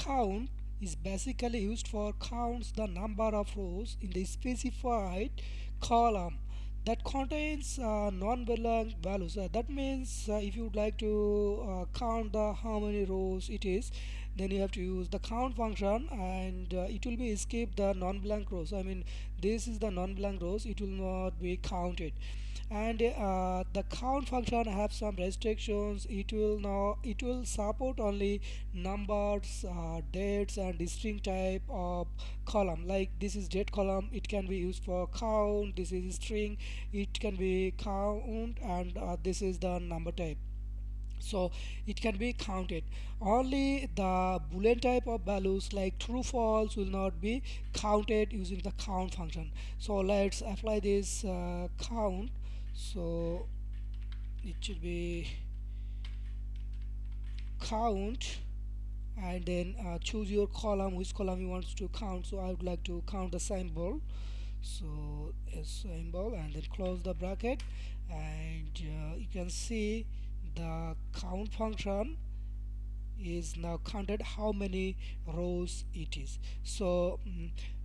count is basically used for counts the number of rows in the specified column that contains non-belong values. That means if you would like to count the how many rows it is, then you have to use the count function, and it will be skip the non-blank rows. I mean, this is the non-blank rows, it will not be counted. And the count function have some restrictions. It will support only numbers, dates and distinct type of column. Like this is date column, it can be used for count. This is string, it can be count. And this is the number type, so it can be counted. Only the boolean type of values like true false will not be counted using the count function. So let's apply this count. So it should be count, and then choose your column, which column you want to count. So I would like to count the symbol, so a symbol, and then close the bracket. And you can see the count function is now counted how many rows it is. So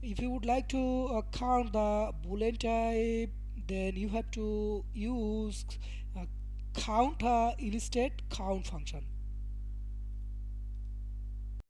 if you would like to count the boolean type, then you have to use count instead count function.